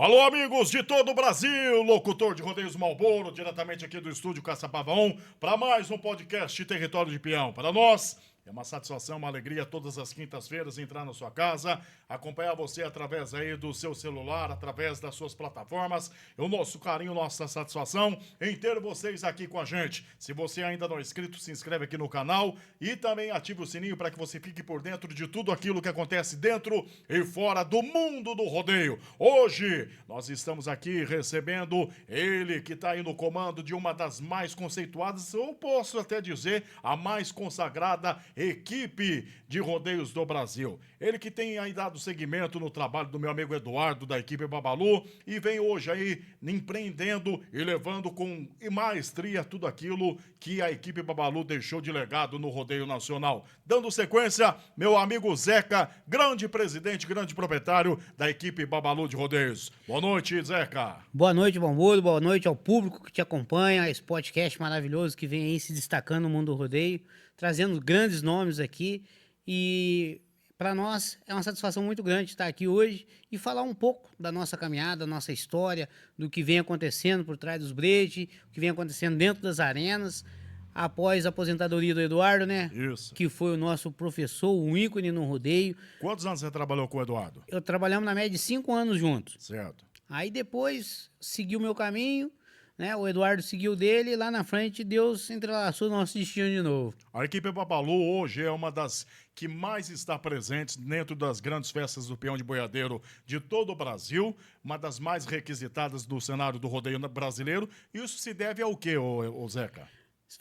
Alô, amigos de todo o Brasil, locutor de Rodeios Marlboro, diretamente aqui do estúdio Caçapava 1, para mais um podcast Território de Peão. Para nós, é uma satisfação, uma alegria todas as quintas-feiras entrar na sua casa, acompanhar você através aí do seu celular, através das suas plataformas. O nosso carinho, nossa satisfação em ter vocês aqui com a gente. Se você ainda não é inscrito, se inscreve aqui no canal e também ative o sininho para que você fique por dentro de tudo aquilo que acontece dentro e fora do mundo do rodeio. Hoje, nós estamos aqui recebendo ele que está aí no comando de uma das mais conceituadas, eu posso até dizer, a mais consagrada equipe de rodeios do Brasil. Ele que tem aí dado seguimento no trabalho do meu amigo Eduardo, da equipe Babalu, e vem hoje aí empreendendo e levando com maestria tudo aquilo que a equipe Babalu deixou de legado no rodeio nacional. Dando sequência, meu amigo Zeca, grande presidente, grande proprietário da equipe Babalu de rodeios. Boa noite, Zeca. Boa noite, Bambudo. Boa noite ao público que te acompanha, esse podcast maravilhoso que vem aí se destacando no mundo do rodeio, trazendo grandes nomes aqui. E para nós é uma satisfação muito grande estar aqui hoje e falar um pouco da nossa caminhada, da nossa história, do que vem acontecendo por trás dos bretes, o que vem acontecendo dentro das arenas, após a aposentadoria do Eduardo, né? Isso. Que foi o nosso professor, um ícone no rodeio. Quantos anos você trabalhou com o Eduardo? Eu trabalhamos na média de 5 anos juntos. Certo. Aí depois segui o meu caminho, né? O Eduardo seguiu o dele e lá na frente Deus entrelaçou nosso destino de novo. A equipe Babalu hoje é uma das que mais está presente dentro das grandes festas do peão de boiadeiro de todo o Brasil, uma das mais requisitadas do cenário do rodeio brasileiro. Isso se deve ao quê, ô Zeca?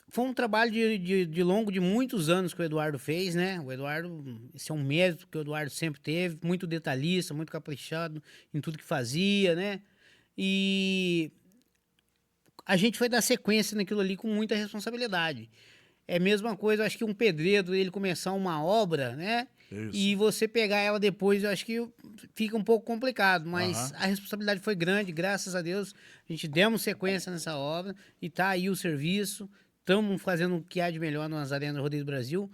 Foi um trabalho de longo, de muitos anos que o Eduardo fez, né? O Eduardo, esse é um mérito que o Eduardo sempre teve, muito detalhista, muito caprichado em tudo que fazia, né? E a gente foi dar sequência naquilo ali com muita responsabilidade. É a mesma coisa, acho que um pedreiro, ele começar uma obra, né? Isso. E você pegar ela depois, eu acho que fica um pouco complicado, mas a responsabilidade foi grande, graças a Deus, a gente demos sequência nessa obra e tá aí o serviço. Estamos fazendo o que há de melhor nas arenas do Rodeio do Brasil.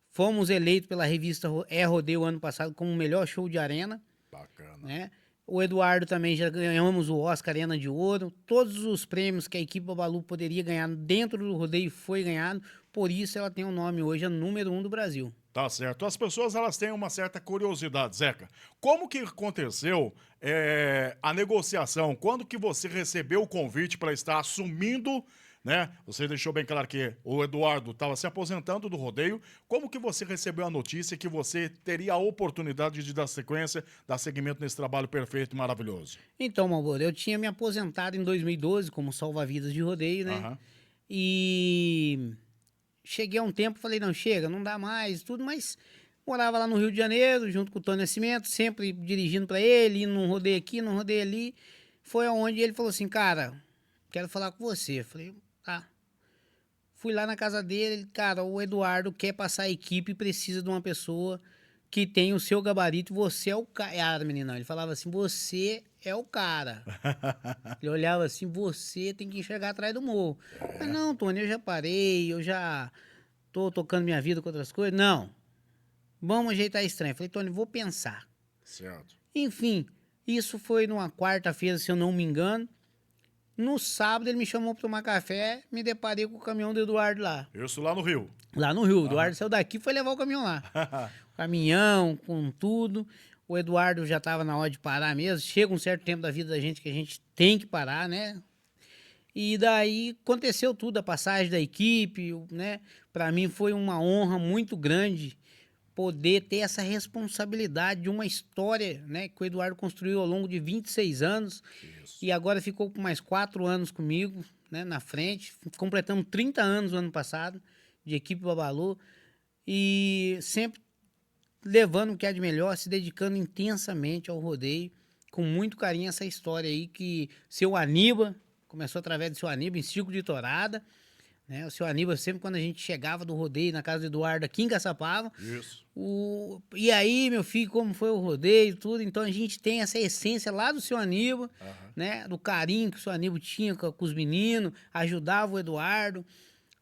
Fomos eleitos pela revista Rodeio ano passado como o melhor show de arena. Bacana. Né? O Eduardo também já ganhamos o Oscar Arena de Ouro. Todos os prêmios que a equipe Babalu poderia ganhar dentro do rodeio foi ganhado. Por isso ela tem o nome hoje, a número 1 do Brasil. Tá certo. As pessoas elas têm uma certa curiosidade, Zeca. Como que aconteceu a negociação? Quando que você recebeu o convite para estar assumindo, né? Você deixou bem claro que o Eduardo estava se aposentando do rodeio. Como que você recebeu a notícia que você teria a oportunidade de dar sequência, dar seguimento nesse trabalho perfeito e maravilhoso? Então, Malboro, eu tinha me aposentado em 2012 como salva-vidas de rodeio, né? E cheguei a um tempo, falei, não, chega, não dá mais, tudo, mas morava lá no Rio de Janeiro, junto com o Tony Nascimento, sempre dirigindo para ele, indo num rodeio aqui, num rodeio ali. Foi onde ele falou assim, cara, quero falar com você. Eu falei, tá. Fui lá na casa dele, cara, o Eduardo quer passar a equipe e precisa de uma pessoa que tem o seu gabarito, você é o cara. Menina, ele falava assim, você é o cara. Ele olhava assim, você tem que enxergar atrás do morro. Mas não, Tony, eu já parei, eu já tô tocando minha vida com outras coisas. Não, vamos ajeitar estranho. Falei, Tony, vou pensar. Certo. Enfim, isso foi numa quarta-feira, se eu não me engano. No sábado ele me chamou para tomar café, me deparei com o caminhão do Eduardo lá. Isso lá no Rio. Lá no Rio. O Eduardo saiu daqui e foi levar o caminhão lá. Caminhão, com tudo. O Eduardo já estava na hora de parar mesmo. Chega um certo tempo da vida da gente que a gente tem que parar, né? E daí aconteceu tudo, a passagem da equipe, né? Para mim foi uma honra muito grande poder ter essa responsabilidade de uma história, né, que o Eduardo construiu ao longo de 26 anos. Isso. E agora ficou com mais 4 anos comigo, né, na frente. Completamos 30 anos no ano passado de equipe Babalu e sempre levando o que há de melhor, se dedicando intensamente ao rodeio, com muito carinho essa história aí que seu Aníbal, começou através do seu Aníbal em Circo de Torada, né? O seu Aníbal, sempre quando a gente chegava do rodeio na casa do Eduardo aqui em Caçapava. Isso. E aí, meu filho, como foi o rodeio, tudo. Então a gente tem essa essência lá do seu Aníbal, né? Do carinho que o seu Aníbal tinha com os meninos, ajudava o Eduardo,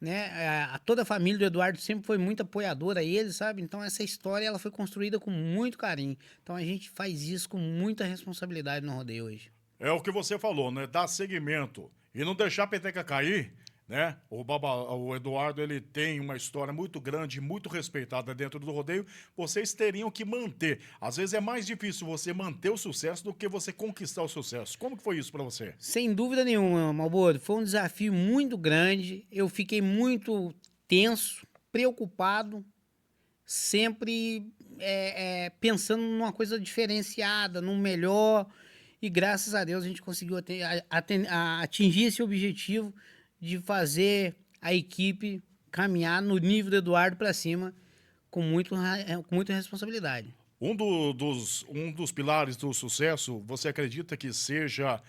né? Toda a família do Eduardo sempre foi muito apoiadora a ele, sabe? Então essa história ela foi construída com muito carinho. Então a gente faz isso com muita responsabilidade no rodeio hoje. É o que você falou, né? Dar seguimento e não deixar a peteca cair, né? O Eduardo, ele tem uma história muito grande, muito respeitada dentro do rodeio. Vocês teriam que manter. Às vezes é mais difícil você manter o sucesso do que você conquistar o sucesso. Como que foi isso pra você? Sem dúvida nenhuma, Malboro. Foi um desafio muito grande. Eu fiquei muito tenso, preocupado, sempre pensando numa coisa diferenciada, num melhor. E graças a Deus a gente conseguiu atingir esse objetivo de fazer a equipe caminhar no nível do Eduardo para cima com muita responsabilidade. Um dos pilares do sucesso, você acredita que seja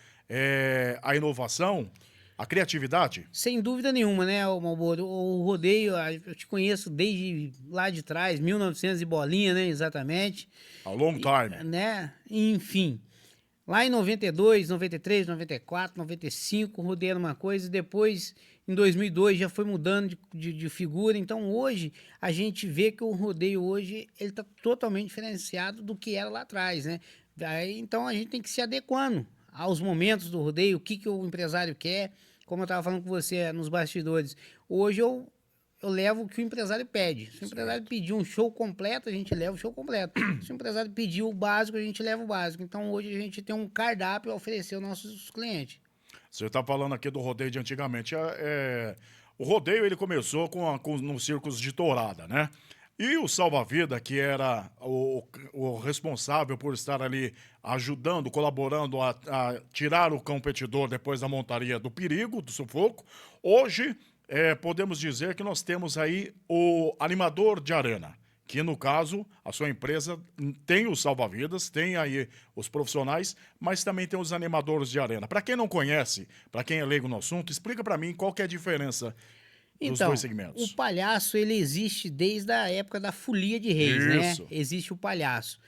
a inovação, a criatividade? Sem dúvida nenhuma, né, Malboro? O rodeio, eu te conheço desde lá de trás, 1900 e bolinha, né, exatamente. A long time. Né? Enfim, lá em 92, 93, 94, 95, rodei uma coisa e depois, em 2002, já foi mudando de figura. Então, hoje, a gente vê que o rodeio hoje, ele está totalmente diferenciado do que era lá atrás, né? Então, a gente tem que se adequando aos momentos do rodeio, o que o empresário quer. Como eu estava falando com você nos bastidores, hoje eu levo o que o empresário pede. Se o empresário pedir um show completo, a gente leva o show completo. Se o empresário pedir o básico, a gente leva o básico. Então, hoje a gente tem um cardápio a oferecer aos nossos clientes. Você está falando aqui do rodeio de antigamente. O rodeio ele começou nos circos de tourada, né? E o salva-vida, que era o responsável por estar ali ajudando, colaborando a tirar o competidor depois da montaria do perigo, do sufoco, hoje podemos dizer que nós temos aí o animador de arena, que no caso, a sua empresa tem os salva-vidas, tem aí os profissionais, mas também tem os animadores de arena. Para quem não conhece, para quem é leigo no assunto, explica para mim qual que é a diferença dos dois segmentos. O palhaço, ele existe desde a época da Folia de Reis, Isso. né? Existe o palhaço.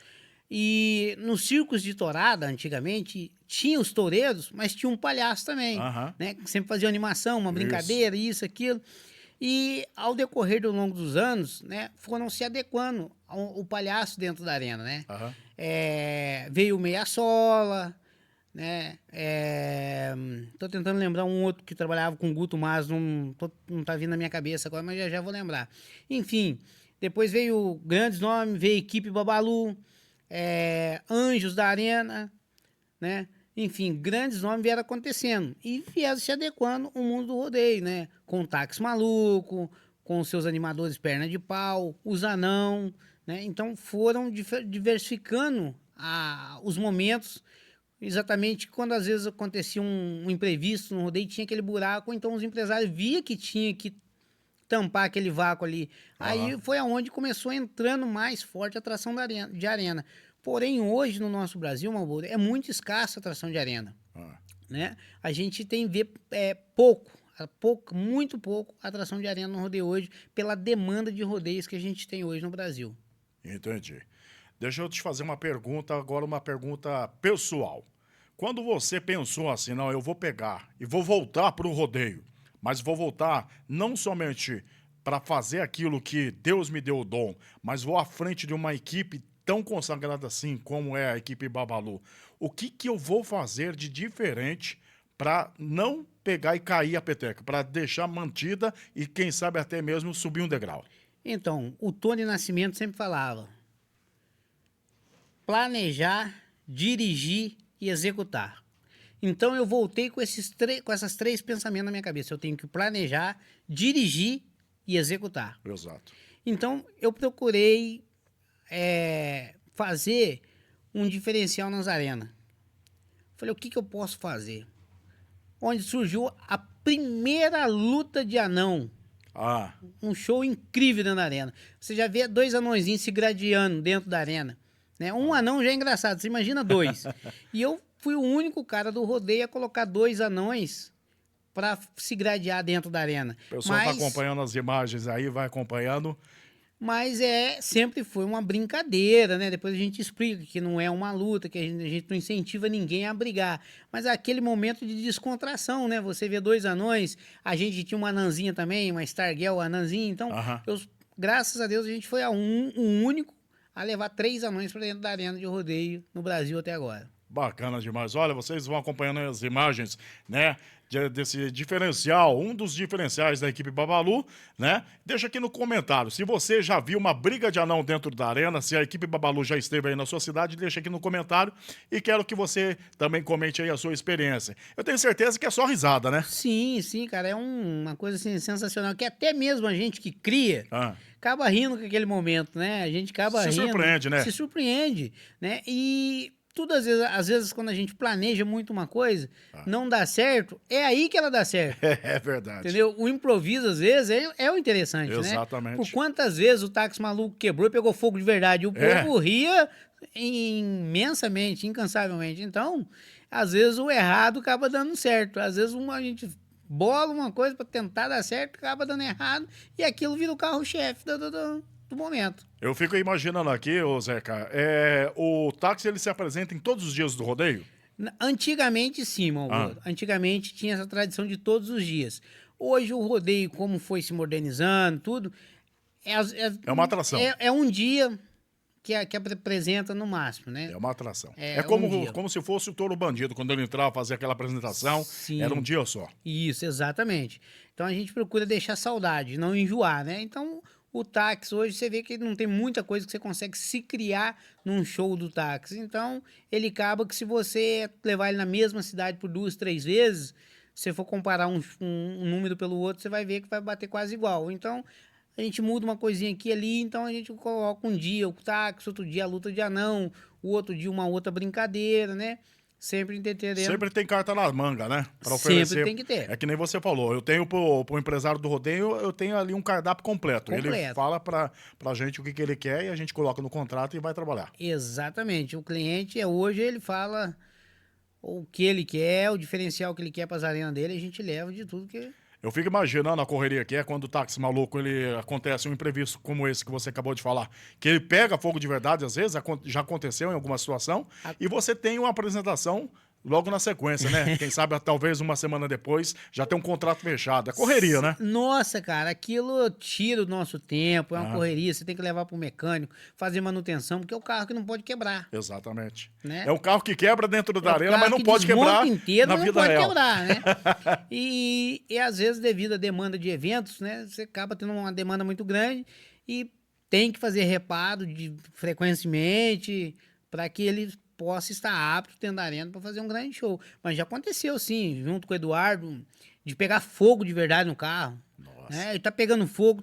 E nos circos de tourada, antigamente, tinha os toureiros, mas tinha um palhaço também, né? Que sempre fazia animação, uma brincadeira, isso, aquilo. E ao decorrer do longo dos anos, né, foram se adequando ao palhaço dentro da arena, né? Veio o meia-sola, né? Tô tentando lembrar um outro que trabalhava com o Guto Mas, não tá vindo na minha cabeça agora, mas já vou lembrar. Enfim, depois veio grandes nomes, veio a equipe Babalu, Anjos da Arena, né? Enfim, grandes nomes vieram acontecendo e vieram se adequando ao mundo do rodeio, né? Com o Táxi Maluco, com os seus animadores perna de pau, os anão, né? Então foram diversificando os momentos. Exatamente quando às vezes acontecia um imprevisto no rodeio, tinha aquele buraco, então os empresários via que tinha que tampar aquele vácuo ali. Aí foi aonde começou entrando mais forte a atração de arena. Porém, hoje no nosso Brasil, Malboro, é muito escassa a atração de arena. Né? A gente vê muito pouco atração de arena no rodeio hoje, pela demanda de rodeios que a gente tem hoje no Brasil. Entendi. Deixa eu te fazer uma pergunta, agora uma pergunta pessoal. Quando você pensou assim, não, eu vou pegar e vou voltar para o rodeio, mas vou voltar não somente para fazer aquilo que Deus me deu o dom, mas vou à frente de uma equipe tão consagrada assim como é a equipe Babalu. O que eu vou fazer de diferente para não pegar e cair a peteca, para deixar mantida e quem sabe até mesmo subir um degrau? Então, o Tony Nascimento sempre falava: planejar, dirigir e executar. Então eu voltei com essas três pensamentos na minha cabeça. Eu tenho que planejar, dirigir e executar. Exato. Então eu procurei fazer um diferencial nas arenas. Falei, o que eu posso fazer? Onde surgiu a primeira luta de anão. Um show incrível dentro da arena. Você já vê dois anõezinhos se gradeando dentro da arena. Né? Um anão já é engraçado, você imagina dois. E eu fui o único cara do rodeio a colocar dois anões para se gradear dentro da arena. O pessoal tá acompanhando as imagens aí, vai acompanhando. Mas sempre foi uma brincadeira, né? Depois a gente explica que não é uma luta, que a gente não incentiva ninguém a brigar. Mas é aquele momento de descontração, né? Você vê dois anões, a gente tinha uma anãzinha também, uma Stargirl anãzinha. Então, graças a Deus, a gente foi o único a levar 3 anões para dentro da arena de rodeio no Brasil até agora. Bacana demais. Olha, vocês vão acompanhando as imagens, né? Desse diferencial, um dos diferenciais da equipe Babalu, né? Deixa aqui no comentário. Se você já viu uma briga de anão dentro da arena, se a equipe Babalu já esteve aí na sua cidade, deixa aqui no comentário e quero que você também comente aí a sua experiência. Eu tenho certeza que é só risada, né? Sim, sim, cara, é uma coisa assim, sensacional, que até mesmo a gente que cria Ah, acaba rindo com aquele momento, né? A gente acaba se rindo. surpreende, né? Se surpreende, né? E tudo às vezes quando a gente planeja muito uma coisa, não dá certo, é aí que ela dá certo. É verdade. Entendeu? O improviso, às vezes, é o interessante, né? Exatamente. Por quantas vezes o táxi maluco quebrou e pegou fogo de verdade? E o povo ria imensamente, incansavelmente. Então, às vezes o errado acaba dando certo. Às vezes a gente bola uma coisa para tentar dar certo, acaba dando errado, e aquilo vira o carro-chefe do momento. Eu fico imaginando aqui, ô Zeca, o táxi ele se apresenta em todos os dias do rodeio? Antigamente, sim, Malboro. Antigamente tinha essa tradição de todos os dias. Hoje o rodeio, como foi se modernizando, tudo, É uma atração. É um dia que apresenta no máximo, né? É uma atração. É É como, um dia. como se fosse o Touro Bandido, quando ele entrava, fazia aquela apresentação, Sim. era um dia só. Isso, exatamente. Então a gente procura deixar saudade, não enjoar, né? Então o táxi hoje você vê que não tem muita coisa que você consegue se criar num show do táxi. Então ele acaba que se você levar ele na mesma cidade por 2, 3 vezes, se você for comparar um número pelo outro, você vai ver que vai bater quase igual. Então a gente muda uma coisinha aqui e ali, então a gente coloca um dia o táxi, outro dia a luta de anão, o outro dia uma outra brincadeira, né? Sempre entendendo. Sempre tem carta na manga, né? Pra oferecer. Sempre tem que ter. É que nem você falou. Eu tenho pro empresário do rodeio, eu tenho ali um cardápio completo. Ele fala pra gente o que ele quer e a gente coloca no contrato e vai trabalhar. Exatamente. O cliente, hoje, ele fala o que ele quer, o diferencial que ele quer para as arenas dele, a gente leva de tudo que... Eu fico imaginando a correria que é quando o táxi maluco, ele acontece um imprevisto como esse que você acabou de falar, que ele pega fogo de verdade, às vezes, já aconteceu em alguma situação, e você tem uma apresentação logo na sequência, né? Quem sabe, talvez uma semana depois, já tem um contrato fechado. É correria, né? Nossa, cara, aquilo tira o nosso tempo, é uma correria, você tem que levar para o mecânico, fazer manutenção, porque é o carro que não pode quebrar. Exatamente. Né? É um carro que quebra dentro da arena, mas não que pode quebrar inteiro, na mas vida não pode real. quebrar, né? E às vezes, devido à demanda de eventos, né? Você acaba tendo uma demanda muito grande e tem que fazer reparo frequentemente para que ele possa estar apto dentro da arena para fazer um grande show. Mas já aconteceu, sim, junto com o Eduardo, de pegar fogo de verdade no carro. Né? Ele tá pegando fogo.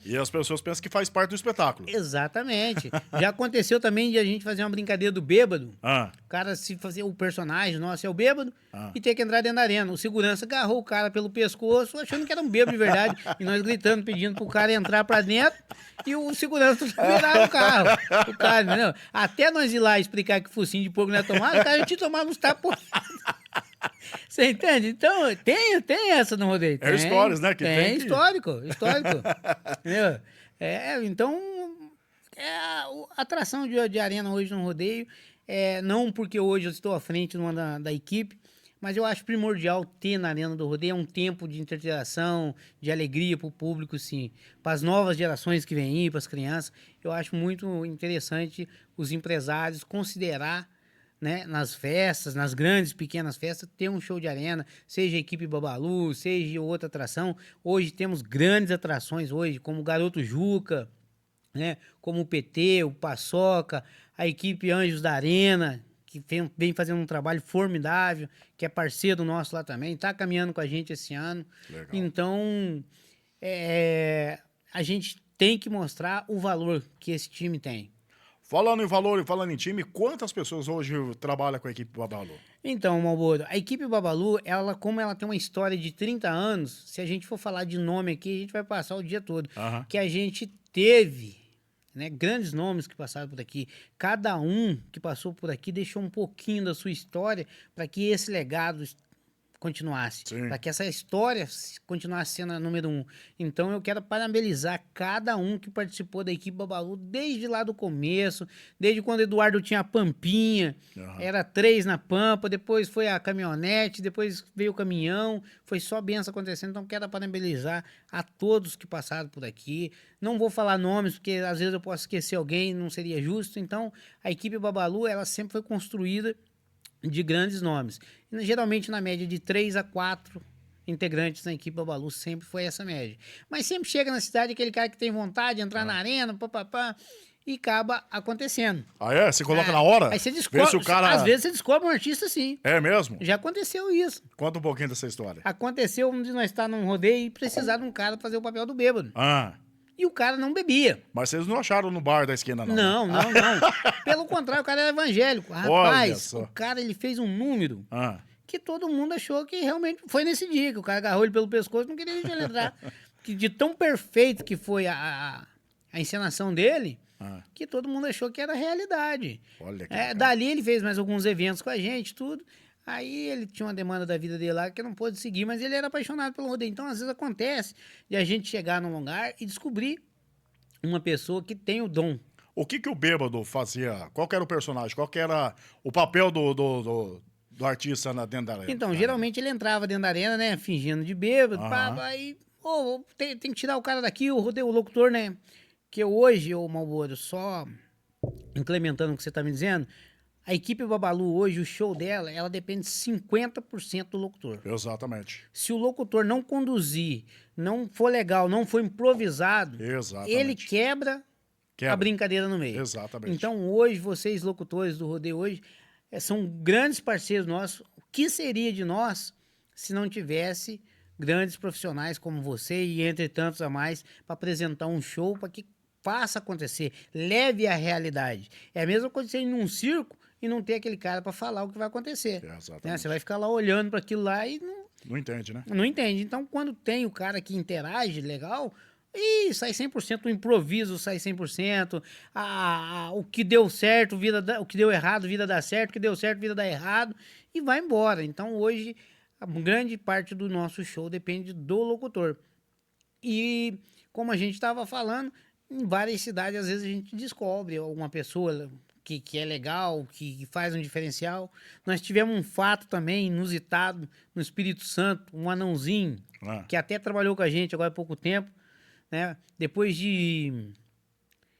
E as pessoas pensam que faz parte do espetáculo. Exatamente. Já aconteceu também de a gente fazer uma brincadeira do bêbado. O cara se fazer o personagem nosso é o bêbado e ter que entrar dentro da arena. O segurança agarrou o cara pelo pescoço, achando que era um bêbado de verdade. E nós gritando, pedindo pro cara entrar pra dentro. E o segurança virava o carro. O cara, entendeu? Até nós ir lá explicar que focinho de porco não é tomado, o cara já tinha tomado uns tapas. Você entende? Então, tem essa no rodeio. É histórias, né? Que tem histórico. Entendeu? Então, a atração de arena hoje no rodeio, não porque hoje eu estou à frente da equipe, mas eu acho primordial ter na arena do rodeio um tempo de interação, de alegria para o público, sim. Para as novas gerações que vêm aí, para as crianças, eu acho muito interessante os empresários considerar, né, nas festas, nas grandes, pequenas festas, ter um show de arena, seja a equipe Babalu, seja outra atração. Hoje temos grandes atrações, como o Garoto Juca, né, como o PT, o Paçoca, a equipe Anjos da Arena, que vem fazendo um trabalho formidável, que é parceiro nosso lá também, está caminhando com a gente esse ano. Legal. Então, a gente tem que mostrar o valor que esse time tem. Falando em valor e falando em time, quantas pessoas hoje trabalham com a equipe Babalu? Então, Malboro, a equipe Babalu, como ela tem uma história de 30 anos, se a gente for falar de nome aqui, a gente vai passar o dia todo. Que a gente teve, né, grandes nomes que passaram por aqui. Cada um que passou por aqui deixou um pouquinho da sua história para que esse legado continuasse, Sim. para que essa história continuasse sendo a número 1. Então eu quero parabenizar cada um que participou da equipe Babalu desde lá do começo, desde quando o Eduardo tinha a Pampinha, era 3 na Pampa, depois foi a caminhonete, depois veio o caminhão, foi só benção acontecendo. Então quero parabenizar a todos que passaram por aqui. Não vou falar nomes, porque às vezes eu posso esquecer alguém, não seria justo. Então a equipe Babalu, ela sempre foi construída de grandes nomes. E, geralmente na média de 3 a 4 integrantes na equipe Babalu, sempre foi essa média. Mas sempre chega na cidade aquele cara que tem vontade de entrar na arena, papapá, e acaba acontecendo. Ah, é? Você coloca na hora? Aí você descobre, Vê se o cara... às vezes você descobre um artista assim. É mesmo? Já aconteceu isso. Conta um pouquinho dessa história. Aconteceu de nós estar num rodeio e precisar de um cara fazer o papel do bêbado. Ah, E o cara não bebia. mas vocês não acharam no bar da esquina, não? Não, não, não. Pelo contrário, o cara era evangélico. Rapaz, só. o cara ele fez um número Ah, que todo mundo achou que realmente foi nesse dia, que o cara agarrou ele pelo pescoço e não queria deixar ele entrar. Que de tão perfeito que foi a encenação dele, que todo mundo achou que era realidade. olha que Dali ele fez mais alguns eventos com a gente, tudo. Aí ele tinha uma demanda da vida dele lá que não pôde seguir, mas ele era apaixonado pelo rodeio. Então, às vezes acontece de a gente chegar num lugar e descobrir uma pessoa que tem o dom. O que o bêbado fazia? Qual que era o personagem? Qual que era o papel do artista dentro da arena? Então, geralmente ele entrava dentro da arena, né, fingindo de bêbado, Aham. aí, tem que tirar o cara daqui, o rodeio, o locutor, né, que hoje, ô Malboro, só implementando o que você tá me dizendo, a equipe Babalu hoje, o show dela, ela depende 50% do locutor. Exatamente. Se o locutor não conduzir, não for legal, não for improvisado, Exatamente. ele quebra a brincadeira no meio. Exatamente. Então, hoje, vocês, locutores do rodeio hoje, são grandes parceiros nossos. O que seria de nós se não tivesse grandes profissionais como você e entre tantos a mais para apresentar um show para que faça acontecer, leve a realidade. É a mesma coisa de você ir num circo e não ter aquele cara para falar o que vai acontecer. Exatamente. Né? Você vai ficar lá olhando para aquilo lá e Não entende, né? não entende. Então, quando tem o cara que interage legal, sai 100%, o improviso sai 100%, o que deu certo, o que deu errado, vida dá certo, o que deu certo, vida dá errado, e vai embora. Então, hoje, a grande parte do nosso show depende do locutor. E, como a gente estava falando, em várias cidades, às vezes a gente descobre alguma pessoa que é legal, que faz um diferencial. Nós tivemos um fato também inusitado no Espírito Santo, um anãozinho, que até trabalhou com a gente agora há pouco tempo, né? Depois de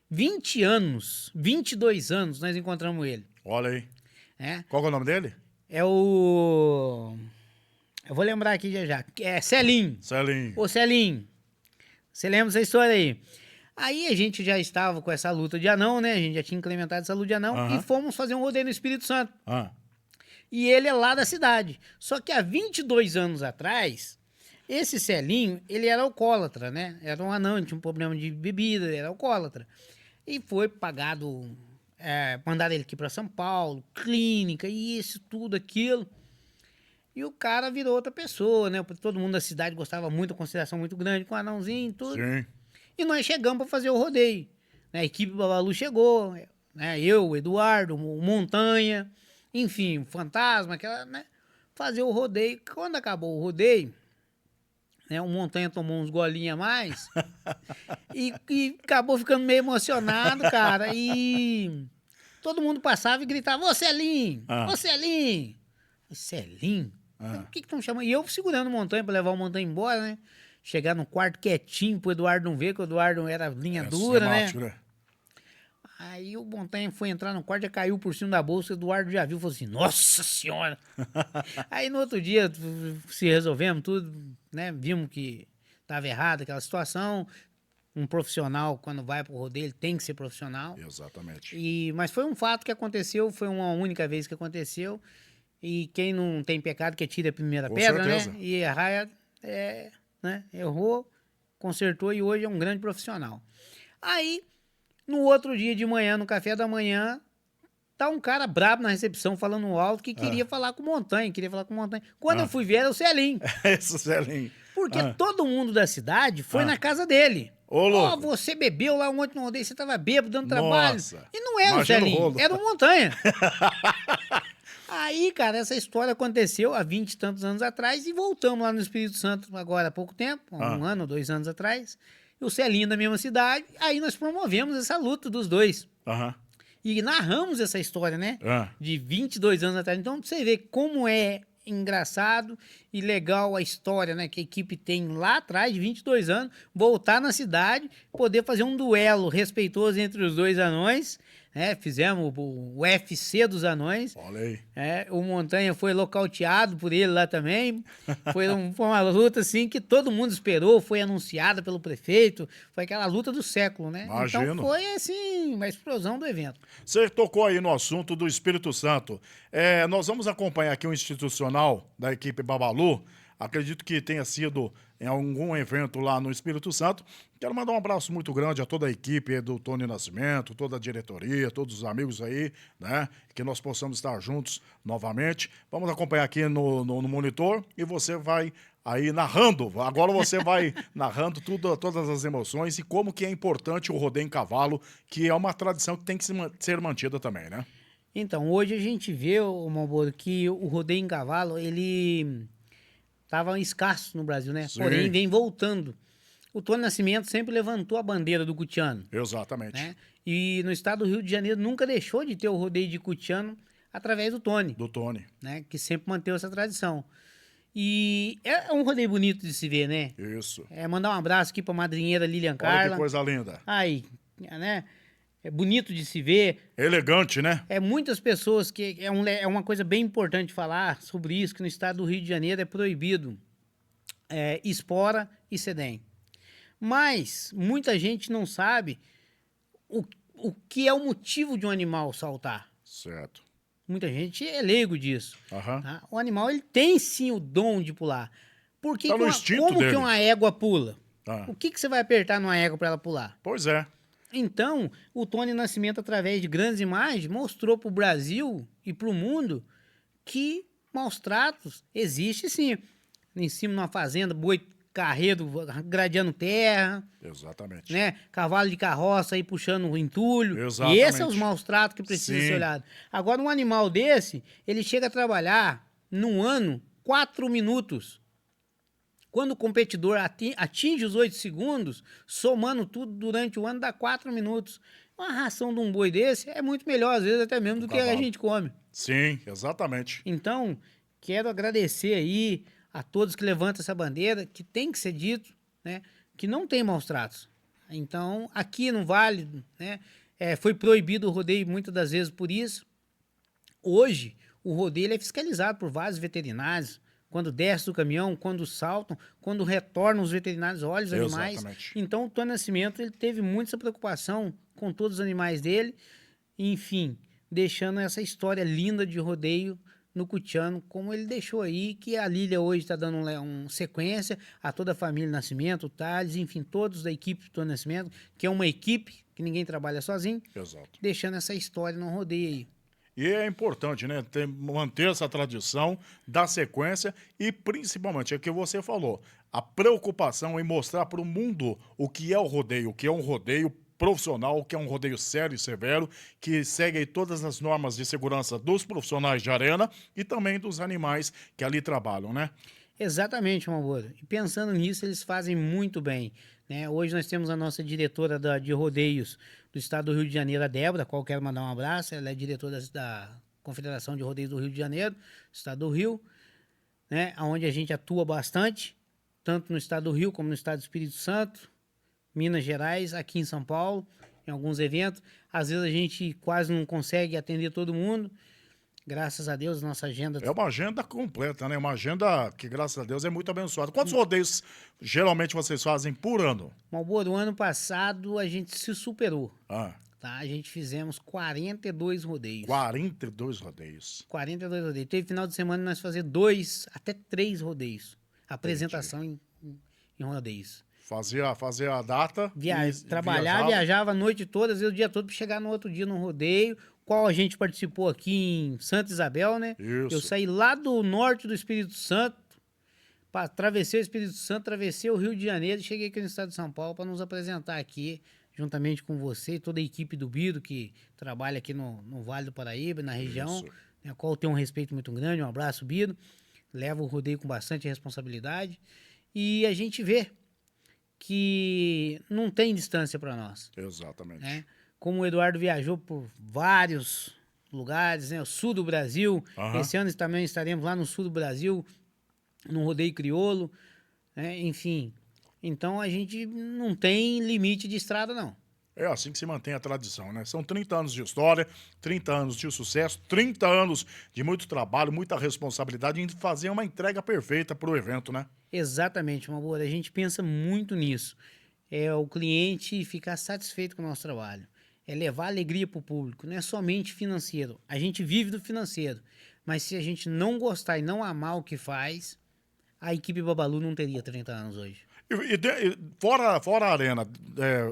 20 anos, 22 anos, nós encontramos ele. Olha aí. É, Qual que é o nome dele? é o... Eu vou lembrar aqui já. É Celinho. Celinho. Ô, Celinho, você lembra dessa história aí? Aí a gente já estava com essa luta de anão, né? A gente já tinha implementado essa luta de anão e fomos fazer um rodeio no Espírito Santo. E ele é lá da cidade. Só que há 22 anos atrás, esse Celinho, ele era alcoólatra, né? Era um anão, tinha um problema de bebida, era alcoólatra. E foi pagado, mandaram ele aqui para São Paulo, clínica, isso, tudo, aquilo. E o cara virou outra pessoa, né? Todo mundo da cidade gostava muito, a consideração muito grande com o anãozinho e tudo. Sim. E nós chegamos para fazer o rodeio. Né? A equipe Babalu chegou, né? Eu, o Eduardo, o Montanha, enfim, o Fantasma, né? Fazer o rodeio. Quando acabou o rodeio, né? O Montanha tomou uns golinhos a mais e acabou ficando meio emocionado, cara. E todo mundo passava e gritava, ô Celinho, ô Celinho. Celinho? O que estão chamando? E eu segurando o Montanha para levar o Montanha embora, né? Chegar no quarto quietinho pro Eduardo não ver, que o Eduardo era linha dura, né? Aí o Montanha foi entrar no quarto, já caiu por cima da bolsa, o Eduardo já viu e falou assim, nossa senhora! Aí no outro dia, se resolvemos tudo, né? Vimos que estava errado aquela situação. Um profissional, quando vai pro rodeio, ele tem que ser profissional. Exatamente. Mas foi um fato que aconteceu, foi uma única vez que aconteceu. E quem não tem pecado que tira a primeira pedra, certeza. né? E errar né? Errou, consertou e hoje é um grande profissional. Aí, no outro dia de manhã, no café da manhã, tá um cara brabo na recepção falando alto que queria falar com o Montanha, Quando eu fui ver, era o Celinho. Esse Celinho. Porque todo mundo da cidade foi na casa dele. Ô, louco. Você bebeu lá ontem no rodeio, você tava bêbado, dando trabalho. Nossa. E não era Imagina o Celinho, o rolo. era o Montanha. Aí, cara, essa história aconteceu há 20 e tantos anos atrás e voltamos lá no Espírito Santo agora há pouco tempo, há um ano, 2 anos atrás. E o Celinho da mesma cidade, aí nós promovemos essa luta dos dois. Aham. E narramos essa história, né? Ah. De 22 anos atrás. Então, pra você ver como é engraçado e legal a história, né? Que a equipe tem lá atrás, de 22 anos, voltar na cidade, poder fazer um duelo respeitoso entre os dois anões, né? Fizemos o UFC dos anões. Olha aí. O Montanha foi nocauteado por ele lá também. Foi uma luta assim que todo mundo esperou, foi anunciada pelo prefeito. Foi aquela luta do século, né? Imagino. Então foi assim, uma explosão do evento. Você tocou aí no assunto do Espírito Santo. Nós vamos acompanhar aqui o institucional da equipe Babalu. Acredito que tenha sido em algum evento lá no Espírito Santo. Quero mandar um abraço muito grande a toda a equipe do Tony Nascimento, toda a diretoria, todos os amigos aí, né? Que nós possamos estar juntos novamente. Vamos acompanhar aqui no monitor e você vai aí narrando. Agora você vai narrando todas as emoções e como que é importante o rodeio em cavalo, que é uma tradição que tem que ser mantida também, né? Então, hoje a gente vê, Malboro, que o rodeio em cavalo, ele estava escasso no Brasil, né? Sim. Porém, vem voltando. O Tony Nascimento sempre levantou a bandeira do cutiano. Exatamente. Né? E no estado do Rio de Janeiro nunca deixou de ter o rodeio de cutiano através do Tony. Do Tony. Né? Que sempre manteve essa tradição. E é um rodeio bonito de se ver, né? Isso. Mandar um abraço aqui pra madrinheira Lilian Olha Carla. que coisa linda. Aí, né? É bonito de se ver. Elegante, né? Muitas pessoas que... É uma coisa bem importante falar sobre isso, que no estado do Rio de Janeiro é proibido espora e sedem. Mas muita gente não sabe o que é o motivo de um animal saltar. Certo. Muita gente é leigo disso. Aham. Tá? O animal ele tem sim o dom de pular. Porque Tá no instinto como dele. que uma égua pula? Ah. O que você vai apertar numa égua para ela pular? Pois é. Então, o Tony Nascimento, através de grandes imagens, mostrou para o Brasil e para o mundo que maus tratos existem sim. Em cima de uma fazenda, boi carreiro gradeando terra, Exatamente. né? Cavalo de carroça aí puxando o entulho. Exatamente. E esses são os maus tratos que precisam Sim. ser olhados. Agora, um animal desse, ele chega a trabalhar, num ano, 4 minutos. Quando o competidor atinge os 8 segundos, somando tudo durante o ano, dá 4 minutos. Uma ração de um boi desse é muito melhor, às vezes, até mesmo do que a gente come. Sim, exatamente. Então, quero agradecer aí a todos que levantam essa bandeira, que tem que ser dito, né, que não tem maus tratos. Então, aqui no Vale, né, foi proibido o rodeio muitas das vezes por isso. Hoje, o rodeio ele é fiscalizado por vários veterinários. Quando desce do caminhão, quando saltam, quando retornam os veterinários, olham os animais. Exatamente. Então, o Tony Nascimento ele teve muita preocupação com todos os animais dele. Enfim, deixando essa história linda de rodeio no cutiano, como ele deixou aí, que a Lília hoje está dando uma sequência a toda a família Nascimento, o Thales, enfim, todos da equipe do Tony Nascimento, que é uma equipe que ninguém trabalha sozinho, Exato. deixando essa história no rodeio aí. E é importante, né, manter essa tradição, dar sequência e, principalmente, é o que você falou, a preocupação em mostrar para o mundo o que é o rodeio, o que é um rodeio profissional, o que é um rodeio sério e severo, que segue aí todas as normas de segurança dos profissionais de arena e também dos animais que ali trabalham, né? Exatamente, Malboro. E pensando nisso, eles fazem muito bem. Né? Hoje nós temos a nossa diretora de rodeios do estado do Rio de Janeiro, a Débora, a qual quero mandar um abraço. Ela é diretora da Confederação de Rodeios do Rio de Janeiro, estado do Rio, né? Onde a gente atua bastante, tanto no estado do Rio como no estado do Espírito Santo, Minas Gerais, aqui em São Paulo, em alguns eventos. Às vezes a gente quase não consegue atender todo mundo. Graças a Deus, nossa agenda... É uma agenda completa, né? Uma agenda que, graças a Deus, é muito abençoada. Quantos rodeios geralmente vocês fazem por ano? Malboro, o ano passado a gente se superou. Ah, Tá? A gente fizemos 42 rodeios. 42 rodeios. 42 rodeios. Teve final de semana nós fazer 2 até 3 rodeios. Apresentação em rodeios. Fazia a data. Viajava a noite toda, às vezes o dia todo, para chegar no outro dia no rodeio, qual a gente participou aqui em Santa Isabel, né? Isso. Eu saí lá do norte do Espírito Santo, atravessei o Espírito Santo, atravessei o Rio de Janeiro e cheguei aqui no estado de São Paulo para nos apresentar aqui, juntamente com você e toda a equipe do Bido, que trabalha aqui no Vale do Paraíba, na região. Isso. né, a qual eu tenho um respeito muito grande, um abraço, Bido. Leva o rodeio com bastante responsabilidade. E a gente vê que não tem distância para nós. Exatamente. Né? Como o Eduardo viajou por vários lugares, né? O sul do Brasil. Esse ano também estaremos lá no sul do Brasil, no rodeio crioulo, né? Enfim. Então a gente não tem limite de estrada, não. É assim que se mantém a tradição, né? São 30 anos de história, 30 anos de sucesso, 30 anos de muito trabalho, muita responsabilidade em fazer uma entrega perfeita para o evento, né? Exatamente, Malboro. A gente pensa muito nisso. É o cliente ficar satisfeito com o nosso trabalho. É levar alegria para o público, não é somente financeiro. A gente vive do financeiro, mas se a gente não gostar e não amar o que faz, a equipe Babalu não teria 30 anos hoje. Fora a arena,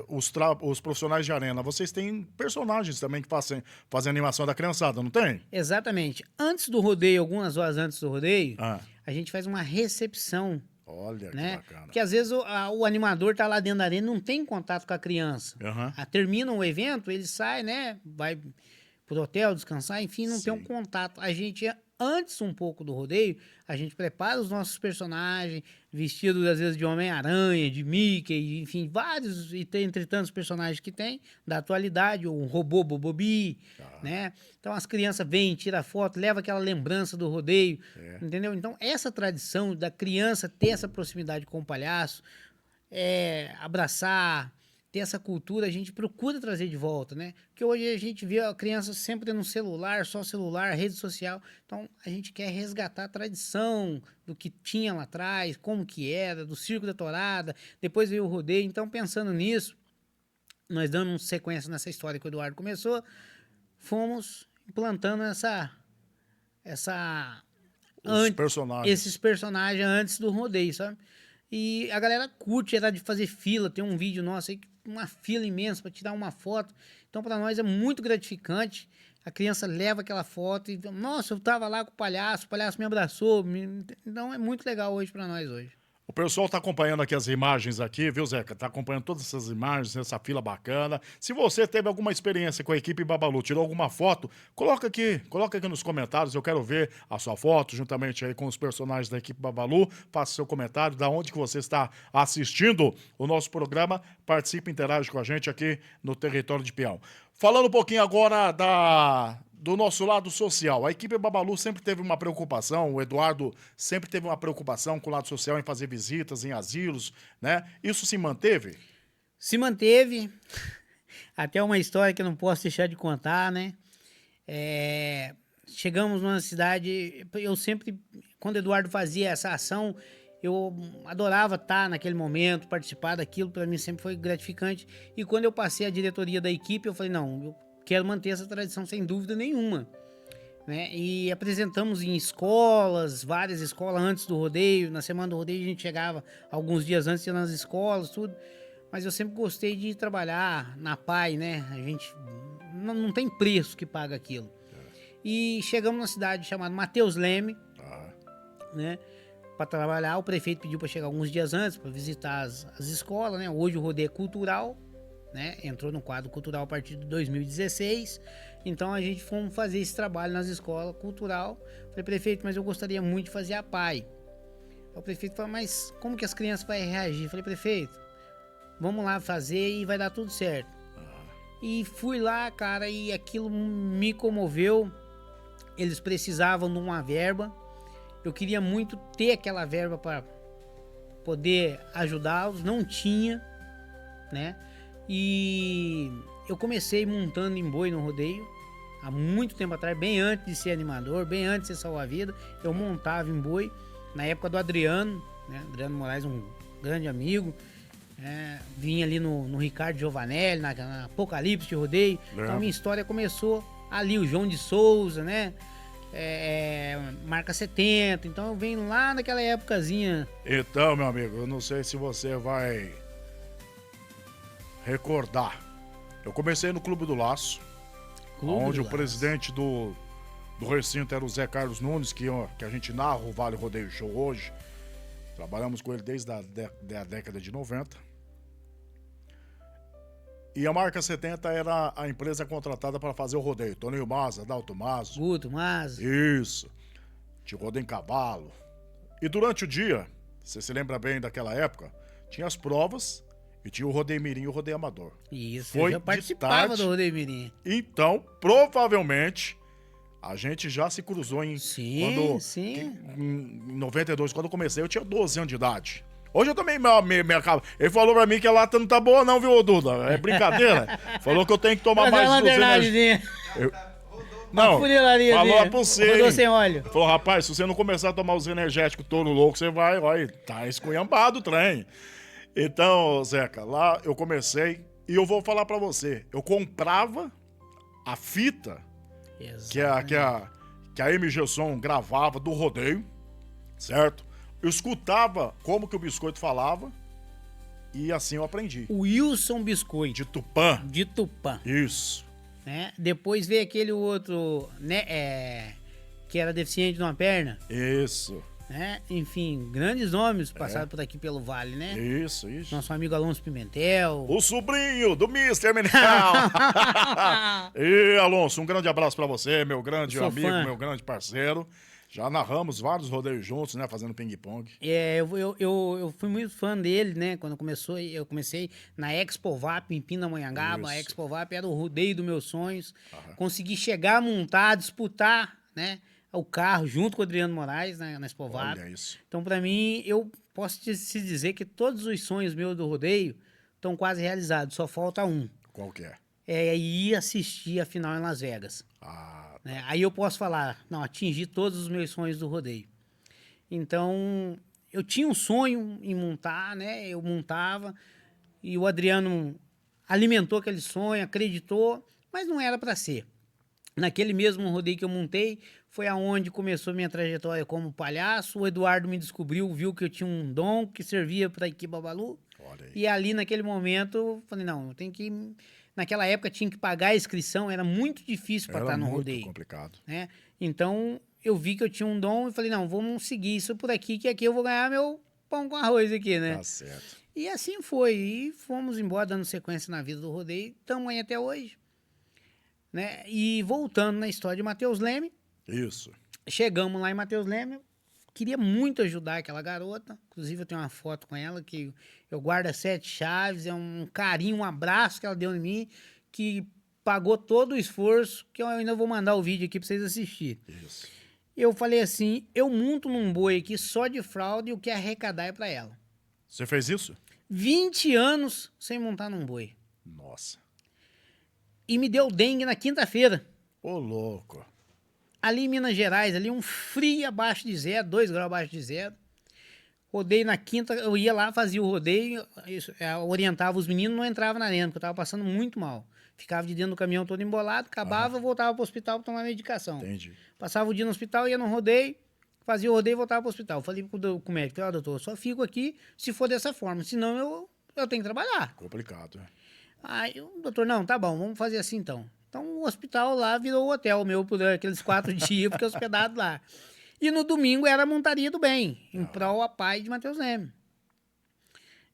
os profissionais de arena, vocês têm personagens também que fazem animação da criançada, não tem? Exatamente. Antes do rodeio, algumas horas antes do rodeio, a gente faz uma recepção. Olha, né? que bacana. Porque às vezes o animador tá lá dentro da arena e não tem contato com a criança. Termina o evento, ele sai, né? Vai pro hotel descansar, enfim, não tem um contato. A gente, antes um pouco do rodeio, a gente prepara os nossos personagens, vestidos às vezes de Homem-Aranha, de Mickey, enfim, vários, e tem entre tantos personagens que tem, da atualidade, o robô Bobobi, né? Então as crianças vêm, tiram foto, levam aquela lembrança do rodeio, entendeu? Então essa tradição da criança ter essa proximidade com o palhaço, abraçar, ter essa cultura, a gente procura trazer de volta, né? Porque hoje a gente vê a criança sempre no celular, só celular, rede social. Então, a gente quer resgatar a tradição do que tinha lá atrás, como que era, do Circo da Tourada, depois veio o rodeio. Então, pensando nisso, nós dando sequência nessa história que o Eduardo começou, fomos implantando esses personagens antes do rodeio, sabe? E a galera curte, era de fazer fila, tem um vídeo nosso aí, uma fila imensa para tirar uma foto. Então, para nós é muito gratificante. A criança leva aquela foto e, nossa, eu tava lá com o palhaço me abraçou. Então, é muito legal hoje para nós hoje. O pessoal tá acompanhando aqui as imagens aqui, viu, Zeca? Tá acompanhando todas essas imagens, essa fila bacana. Se você teve alguma experiência com a equipe Babalu, tirou alguma foto, coloca aqui nos comentários. Eu quero ver a sua foto, juntamente aí com os personagens da equipe Babalu. Faça seu comentário, da onde que você está assistindo o nosso programa. Participe, interage com a gente aqui no Território de Peão. Falando um pouquinho agora do nosso lado social. A equipe Babalu sempre teve uma preocupação, o Eduardo sempre teve uma preocupação com o lado social em fazer visitas em asilos, né? Isso se manteve? Se manteve. Até uma história que eu não posso deixar de contar, né? Chegamos numa cidade, eu sempre, quando o Eduardo fazia essa ação, eu adorava estar naquele momento, participar daquilo, para mim sempre foi gratificante. E quando eu passei a diretoria da equipe, eu falei, não, eu quero manter essa tradição sem dúvida nenhuma, né? E apresentamos em escolas, várias escolas antes do rodeio. Na semana do rodeio a gente chegava alguns dias antes nas escolas, tudo. Mas eu sempre gostei de trabalhar na PAI, né? A gente não tem preço que paga aquilo. E chegamos numa cidade chamada Mateus Leme, né? Para trabalhar, o prefeito pediu para chegar alguns dias antes para visitar as escolas, né? Hoje o rodeio é cultural, né? Entrou no quadro cultural a partir de 2016. Então a gente fomos fazer esse trabalho nas escolas cultural. Falei, prefeito, mas eu gostaria muito de fazer a PAI. O prefeito falou, mas como que as crianças vão reagir? Falei, prefeito, vamos lá fazer e vai dar tudo certo. E fui lá, cara, e aquilo me comoveu. Eles precisavam de uma verba. Eu queria muito ter aquela verba para poder ajudá-los. Não tinha, né? E eu comecei montando em boi no rodeio, há muito tempo atrás, bem antes de ser animador, bem antes de ser salva-vida, eu montava em boi, na época do Adriano, né? Adriano Moraes, um grande amigo, vinha ali no Ricardo Giovanelli, na Apocalipse de rodeio, então a minha história começou ali, o João de Souza, né? Marca 70, então eu venho lá naquela épocazinha. Então, meu amigo, eu não sei se você vai recordar. Eu comecei no Clube do Laço, onde o presidente do recinto era o Zé Carlos Nunes, que a gente narra o Vale Rodeio Show hoje. Trabalhamos com ele desde a década de 90. E a Marca 70 era a empresa contratada para fazer o rodeio. Toninho Maza, Dalto Mazo. Guto, mas... Isso. Tinha o rodeio em cavalo. E durante o dia, você se lembra bem daquela época, tinha as provas e tinha o rodeio mirim e o rodeio amador. Isso, Foi eu já de participava tarde. do Rodeio Mirim. Então, provavelmente, a gente já se cruzou Sim, sim. Em 92, quando eu comecei, eu tinha 12 anos de idade. Hoje eu também me acabo. Ele falou pra mim que a lata não tá boa não, viu, Duda? É brincadeira. Falou que eu tenho que tomar Fazer uma mais lanternagemzinha. Não, funilariazinha. falou pra você. Rodou hein? sem óleo. Falou, rapaz, se você não começar a tomar os energéticos todo louco, você vai, olha, tá esculhambado o trem. Então, Zeca, lá eu comecei e eu vou falar pra você. Eu comprava a fita que a MG Som gravava do rodeio, certo? Eu escutava como que o biscoito falava e assim eu aprendi. Wilson Biscoito, De Tupã. de Tupã. Isso. Né? Depois veio aquele outro, né, que era deficiente de uma perna. Isso. Né? Enfim, grandes nomes passaram por aqui pelo Vale, né? Isso. Nosso amigo Alonso Pimentel. O sobrinho do Mr. Menical. E, Alonso, um grande abraço pra você, meu grande Sou amigo, fã. meu grande parceiro. Já narramos vários rodeios juntos, né? Fazendo ping-pong. Eu fui muito fã dele, né? Quando eu comecei na Expo VAP em Pindamonhangaba. A Isso. Expo VAP era o rodeio dos meus sonhos. Consegui chegar a montar, disputar, né? O carro junto com o Adriano Moraes na Expo VAP. Olha isso. Então, pra mim, eu posso se dizer que todos os sonhos meus do rodeio estão quase realizados. Só falta um. Qual que é? É ir assistir a final em Las Vegas. Ah, Né? Aí eu posso falar, não, atingi todos os meus sonhos do rodeio. Então, eu tinha um sonho em montar, né? Eu montava e o Adriano alimentou aquele sonho, acreditou, mas não era para ser. Naquele mesmo rodeio que eu montei, foi aonde começou minha trajetória como palhaço. O Eduardo me descobriu, viu que eu tinha um dom que servia para a equipe Babalu. olha aí. E ali, naquele momento, eu falei, não, eu tenho que... Naquela época, tinha que pagar a inscrição, era muito difícil para Era estar no muito rodeio. complicado. Né? Então, eu vi que eu tinha um dom e falei, não, vamos seguir isso por aqui, que aqui eu vou ganhar meu pão com arroz aqui, né? Tá certo. E assim foi. E fomos embora, dando sequência na vida do rodeio. Estamos aí até hoje. Né? E voltando na história de Matheus Leme, Isso. chegamos lá em Matheus Leme. Queria muito ajudar aquela garota. Inclusive, eu tenho uma foto com ela que eu guardo as 7 chaves. É um carinho, um abraço que ela deu em mim, que pagou todo o esforço, que eu ainda vou mandar o vídeo aqui para vocês assistirem. Isso. Eu falei assim, eu monto num boi aqui só de fralda e o que arrecadar é para ela. Você fez isso? 20 anos sem montar num boi. Nossa. E me deu dengue na quinta-feira. Ô, louco. Ali em Minas Gerais, ali um frio abaixo de 0, 2 graus abaixo de 0. Rodei na quinta, eu ia lá, fazia o rodeio, orientava os meninos, não entrava na arena, porque eu tava passando muito mal. Ficava de dentro do caminhão todo embolado, acabava, voltava pro hospital pra tomar medicação. Entendi. Passava o dia no hospital, ia no rodeio, fazia o rodeio e voltava pro hospital. Falei com o médico, ó, doutor, eu só fico aqui se for dessa forma, senão eu tenho que trabalhar. Complicado, né? Aí o doutor, não, tá bom, vamos fazer assim então. Então o hospital lá virou o hotel meu por aqueles 4 dias, porque hospedado lá. E no domingo era a montaria do bem, em prol a pai de Matheus Leme.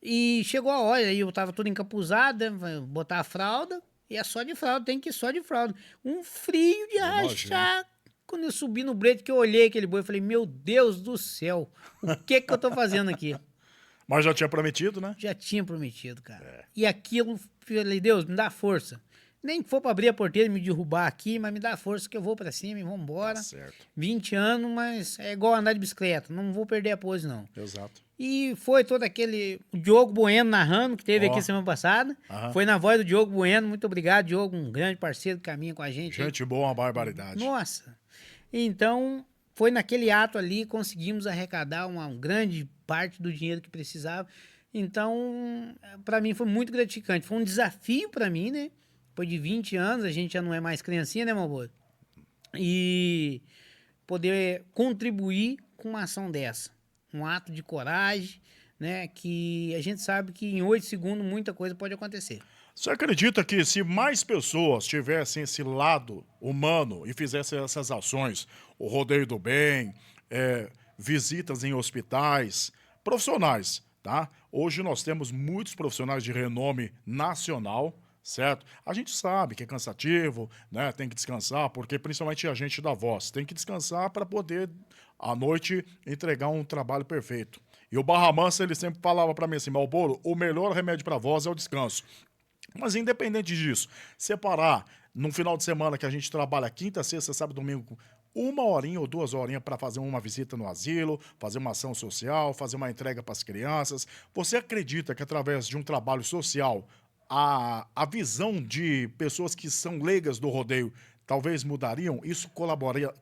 E chegou a hora, aí eu tava todo encapuzado, né, botar a fralda, e é só de fralda, tem que ir só de fralda. Um frio de rachar. Quando eu subi no brete, que eu olhei aquele boi, eu falei, meu Deus do céu, o que eu tô fazendo aqui? Mas já tinha prometido, né? Já tinha prometido, cara. E aquilo, falei, Deus, me dá força. Nem que for pra abrir a porteira e me derrubar aqui, mas me dá força que eu vou pra cima e vamos embora. Tá certo. 20 anos, mas é igual andar de bicicleta, não vou perder a pose, não. Exato. E foi todo aquele... O Diogo Bueno narrando, que teve Ó. aqui semana passada. Aham. Foi na voz do Diogo Bueno. Muito obrigado, Diogo, um grande parceiro que caminha com a gente. Gente boa, uma barbaridade. Nossa. Então, foi naquele ato ali, conseguimos arrecadar uma grande parte do dinheiro que precisava. Então, para mim foi muito gratificante. Foi um desafio para mim, né? Depois de 20 anos, a gente já não é mais criancinha, né, meu amor? E poder contribuir com uma ação dessa. Um ato de coragem, né? Que a gente sabe que em 8 segundos muita coisa pode acontecer. Você acredita que se mais pessoas tivessem esse lado humano e fizessem essas ações, o rodeio do bem, visitas em hospitais, profissionais, tá? Hoje nós temos muitos profissionais de renome nacional, certo? A gente sabe que é cansativo, né? Tem que descansar, porque principalmente a gente da voz tem que descansar para poder, à noite, entregar um trabalho perfeito. E o Barra Mansa, ele sempre falava para mim assim, Malboro, o melhor remédio para a voz é o descanso. Mas independente disso, separar num final de semana que a gente trabalha quinta, sexta, sábado, domingo, uma horinha ou 2 horinhas para fazer uma visita no asilo, fazer uma ação social, fazer uma entrega para as crianças. Você acredita que através de um trabalho social, a visão de pessoas que são leigas do rodeio talvez mudariam? Isso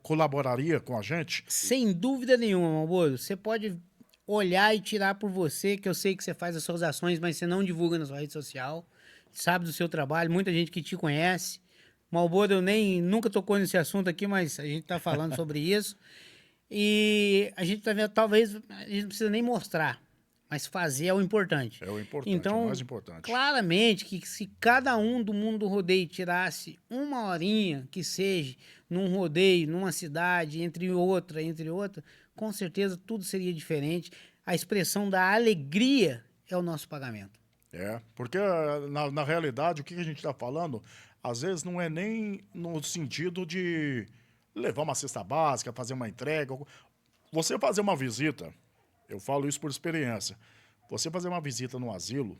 colaboraria com a gente? Sem dúvida nenhuma, Malboro. Você pode olhar e tirar por você, que eu sei que você faz as suas ações, mas você não divulga na sua rede social, sabe do seu trabalho, muita gente que te conhece. Malboro, eu nem nunca tocou nesse assunto aqui, mas a gente tá falando sobre isso. E a gente tá vendo, talvez a gente não precisa nem mostrar, mas fazer é o importante. É o importante, é o Então, mais importante. claramente que se cada um do mundo do rodeio tirasse uma horinha, que seja, num rodeio, numa cidade, entre outra, com certeza tudo seria diferente. A expressão da alegria é o nosso pagamento. É, porque na realidade o que a gente está falando, às vezes não é nem no sentido de levar uma cesta básica, fazer uma entrega. Você fazer uma visita, eu falo isso por experiência, você fazer uma visita no asilo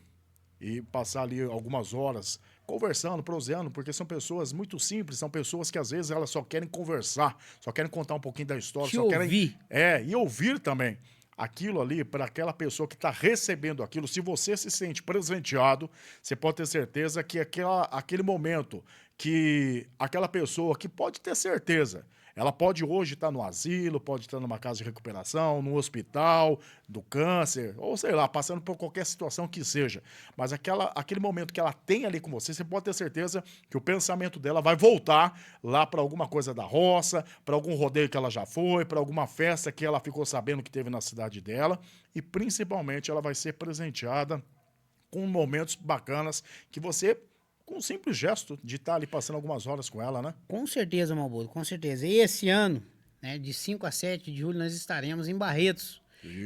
e passar ali algumas horas conversando, proseando, porque são pessoas muito simples, são pessoas que às vezes elas só querem conversar, só querem contar um pouquinho da história, Te só querem... ouvir. E ouvir também. Aquilo ali, para aquela pessoa que está recebendo aquilo, se você se sente presenteado, você pode ter certeza que aquele momento que aquela pessoa que pode ter certeza, ela pode hoje estar no asilo, pode estar numa casa de recuperação, no hospital, do câncer, ou sei lá, passando por qualquer situação que seja. Mas aquele momento que ela tem ali com você, você pode ter certeza que o pensamento dela vai voltar lá para alguma coisa da roça, para algum rodeio que ela já foi, para alguma festa que ela ficou sabendo que teve na cidade dela. E principalmente ela vai ser presenteada com momentos bacanas que você, com um simples gesto de estar ali passando algumas horas com ela, né? Com certeza, Malboro, com certeza. E esse ano, né, de 5 a 7 de julho, nós estaremos em Barretos.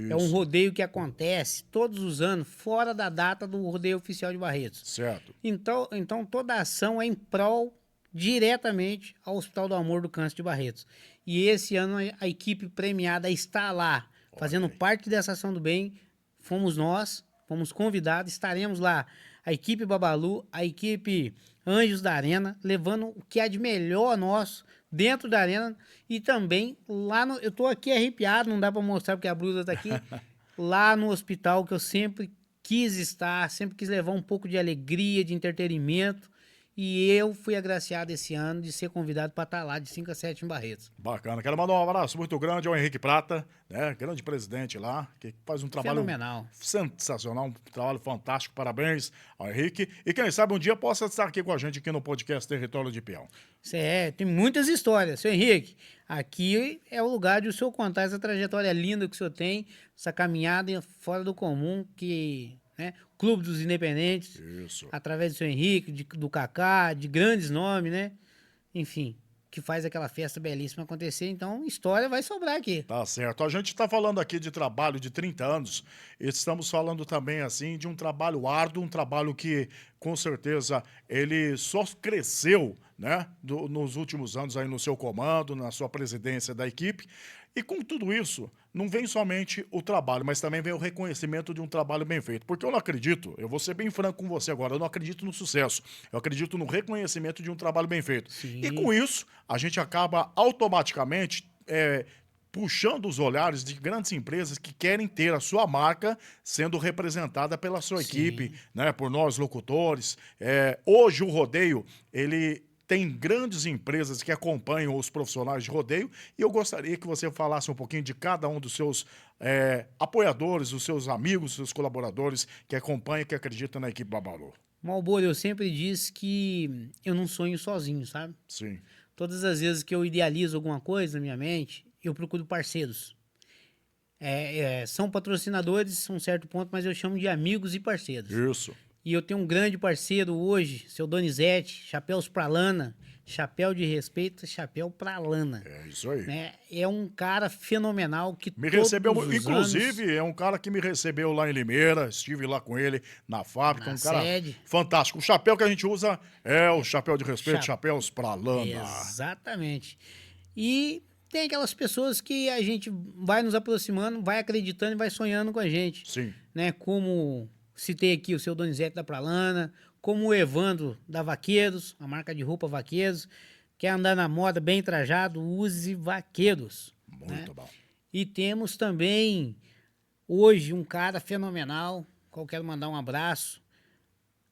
É um Isso, rodeio que acontece todos os anos, fora da data do rodeio oficial de Barretos. certo. Então toda a ação é em prol diretamente ao Hospital do Amor do Câncer de Barretos. E esse ano a equipe premiada está lá, fazendo aí. parte dessa ação do bem. Fomos nós, fomos convidados, estaremos lá. A equipe Babalu, a equipe Anjos da Arena, levando o que há de melhor nosso dentro da arena e também lá no... Eu tô aqui arrepiado, não dá para mostrar porque a blusa tá aqui. Lá no hospital que eu sempre quis estar, sempre quis levar um pouco de alegria, de entretenimento. E eu fui agraciado esse ano de ser convidado para estar lá de 5 a 7 em Barretos. Bacana. Quero mandar um abraço muito grande ao Henrique Prata, né? Grande presidente lá, que faz um trabalho Fenomenal. sensacional, um trabalho fantástico. Parabéns ao Henrique. E quem sabe um dia possa estar aqui com a gente aqui no podcast Território de Peão. Tem muitas histórias. Seu Henrique, aqui é o lugar de o senhor contar essa trajetória linda que o senhor tem, essa caminhada fora do comum, que, né, Clube dos Independentes, Isso. através do seu Henrique, do Kaká, de grandes nomes, né? Enfim, que faz aquela festa belíssima acontecer. Então, história vai sobrar aqui. Tá certo. A gente está falando aqui de trabalho de 30 anos, e estamos falando também, assim, de um trabalho árduo, um trabalho que, com certeza, ele só cresceu, né, nos últimos anos aí no seu comando, na sua presidência da equipe. E com tudo isso, não vem somente o trabalho, mas também vem o reconhecimento de um trabalho bem feito. Porque eu não acredito, eu vou ser bem franco com você agora, eu não acredito no sucesso. Eu acredito no reconhecimento de um trabalho bem feito. Sim. E com isso, a gente acaba automaticamente puxando os olhares de grandes empresas que querem ter a sua marca sendo representada pela sua Sim. equipe, né, por nós locutores. Hoje o rodeio, ele tem grandes empresas que acompanham os profissionais de rodeio e eu gostaria que você falasse um pouquinho de cada um dos seus apoiadores, os seus amigos, os seus colaboradores que acompanham, que acreditam na equipe Babalu. Malboro, eu sempre disse que eu não sonho sozinho, sabe? Sim. Todas as vezes que eu idealizo alguma coisa na minha mente, eu procuro parceiros. São patrocinadores, a um certo ponto, mas eu chamo de amigos e parceiros. Isso. E eu tenho um grande parceiro hoje, seu Donizete, Chapéus pra Lana, chapéu de respeito, chapéu pra lana. É isso aí. Né? É um cara fenomenal que Me todos recebeu, os inclusive, anos, é um cara que me recebeu lá em Limeira, estive lá com ele na fábrica, na um cara sede. fantástico. O chapéu que a gente usa é o chapéu de respeito, Cha- chapéus pra lana. Exatamente. E tem aquelas pessoas que a gente vai nos aproximando, vai acreditando e vai sonhando com a gente. Sim, Né? Como citei aqui o seu Donizete da Pralana, como o Evandro da Vaqueiros, a marca de roupa Vaqueiros. Quer andar na moda bem trajado, use Vaqueiros. Né? muito bom. E temos também hoje um cara fenomenal, qual quero mandar um abraço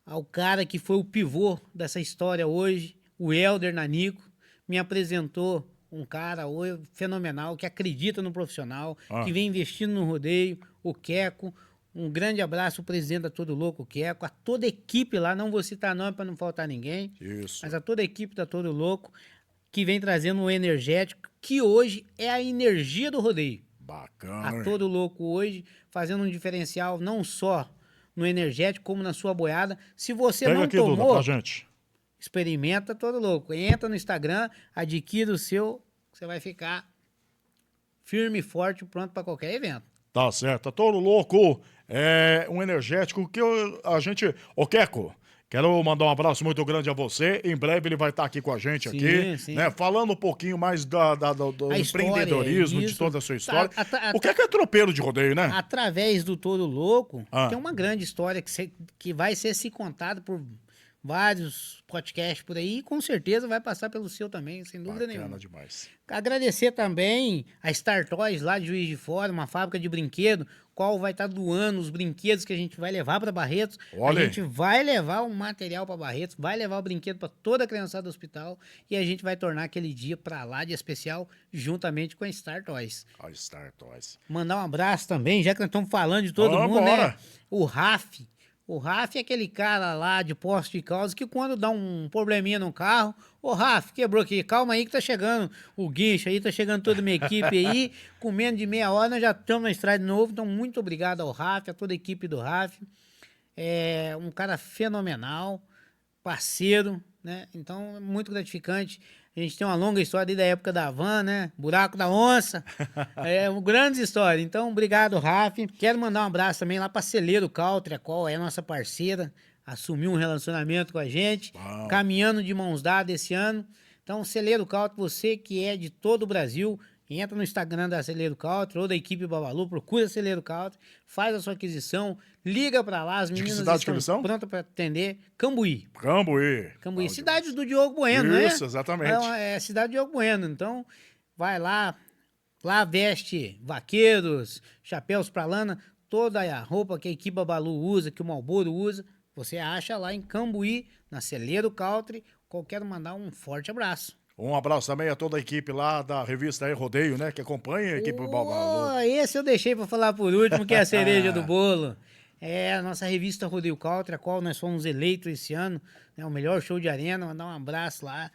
ao cara que foi o pivô dessa história hoje, o Helder Nanico, me apresentou um cara hoje fenomenal, que acredita no profissional, que vem investindo no rodeio, o Queco. Um grande abraço ao presidente da Todo Louco, o Queco, a toda a equipe lá, não vou citar nome para não faltar ninguém, Isso. mas a toda a equipe da Todo Louco, que vem trazendo um energético, que hoje é a energia do rodeio. Bacana, A hein? Todo Louco hoje, fazendo um diferencial não só no energético, como na sua boiada. Se você Pega não aqui, Duda, tomou, pra gente. experimenta Todo Louco. Entra no Instagram, adquira o seu, você vai ficar firme e forte, pronto para qualquer evento. Tá certo, tá todo louco. É um energético que a gente... Ô, Queco, quero mandar um abraço muito grande a você. Em breve ele vai estar aqui com a gente, Sim, aqui, sim. né? Falando um pouquinho mais do A história, empreendedorismo, de isso. toda a sua história. Tá, O Queco é tropeiro de rodeio, né? Através do Todo Louco, Ah. tem uma grande história que vai ser se contada por vários podcasts por aí, e com certeza vai passar pelo seu também, sem dúvida Bacana nenhuma. demais. Agradecer também a Star Toys, lá de Juiz de Fora, uma fábrica de brinquedo, qual vai estar doando os brinquedos que a gente vai levar para Barretos. Olha A aí. gente vai levar o material para Barretos, vai levar o brinquedo para toda a criançada do hospital e a gente vai tornar aquele dia para lá de especial, juntamente com a Star Toys. A Star Toys. Mandar um abraço também, já que nós estamos falando de todo mundo, Vambora. né? O Raf. O Raf é aquele cara lá de posto de causa que quando dá um probleminha no carro, ô Raf, quebrou aqui, calma aí que tá chegando o guincho aí, tá chegando toda a minha equipe aí, com menos de meia hora nós já estamos na estrada de novo, então muito obrigado ao Raf, a toda a equipe do Raf. É um cara fenomenal, parceiro, né? Então é muito gratificante. A gente tem uma longa história desde a época da van, né? Buraco da onça. É uma grande história. Então, obrigado, Rafa. Quero mandar um abraço também lá para Celeiro Country, a qual é nossa parceira, assumiu um relacionamento com a gente, Uau. caminhando de mãos dadas esse ano. Então, Celeiro Country, você que é de todo o Brasil, entra no Instagram da Celeiro Country ou da equipe Babalu, procura Celeiro Country, faz a sua aquisição, liga para lá, as que meninas cidade que eles estão são? prontas para atender. Cambuí. Cambuí. Cambuí, Bom cidade demais. do Diogo Bueno, né? Isso, exatamente. É cidade do Diogo Bueno. Então, vai lá veste vaqueiros, chapéus pra lana, toda a roupa que a equipe Babalu usa, que o Marlboro usa, você acha lá em Cambuí, na Celeiro Country. Quero mandar um forte abraço. Um abraço também a toda a equipe lá da revista aí Rodeio, né? Que acompanha a equipe Babalu. Esse eu deixei pra falar por último, que é a cereja do bolo. É a nossa revista Rodeio Country, a qual nós fomos eleitos esse ano, né, o melhor show de arena. Mandar um abraço lá,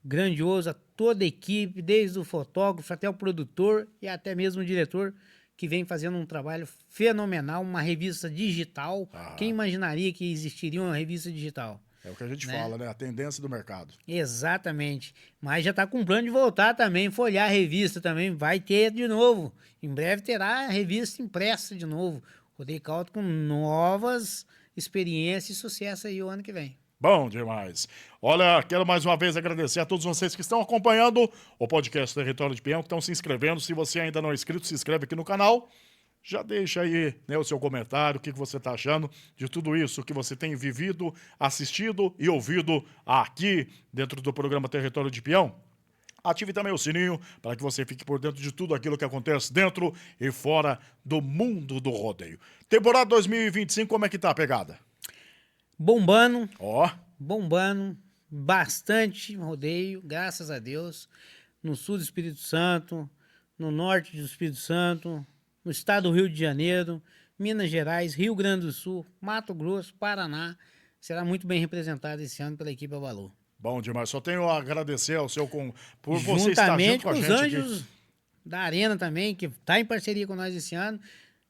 grandioso, a toda a equipe, desde o fotógrafo até o produtor e até mesmo o diretor, que vem fazendo um trabalho fenomenal, uma revista digital. Quem imaginaria que existiria uma revista digital? É o que a gente Né? fala, né? A tendência do mercado. Exatamente. Mas já está com plano de voltar também, folhear a revista também. Vai ter de novo. Em breve terá a revista impressa de novo. Rodeio Country com novas experiências e sucesso aí o ano que vem. Bom demais. Olha, quero mais uma vez agradecer a todos vocês que estão acompanhando o podcast Território de Peão, que estão se inscrevendo. Se você ainda não é inscrito, se inscreve aqui no canal. Já deixa aí, né, o seu comentário, o que você está achando de tudo isso que você tem vivido, assistido e ouvido aqui dentro do programa Território de Peão. Ative também o sininho para que você fique por dentro de tudo aquilo que acontece dentro e fora do mundo do rodeio. Temporada 2025, como é que tá a pegada? Bombando, Ó, bombando, bastante rodeio, graças a Deus. No sul do Espírito Santo, no norte do Espírito Santo, no estado do Rio de Janeiro, Minas Gerais, Rio Grande do Sul, Mato Grosso, Paraná. Será muito bem representado esse ano pela equipe Babalu. bom demais. Só tenho a agradecer ao seu por você estar junto Juntamente com a com os gente Anjos aqui. da Arena também, que está em parceria com nós esse ano,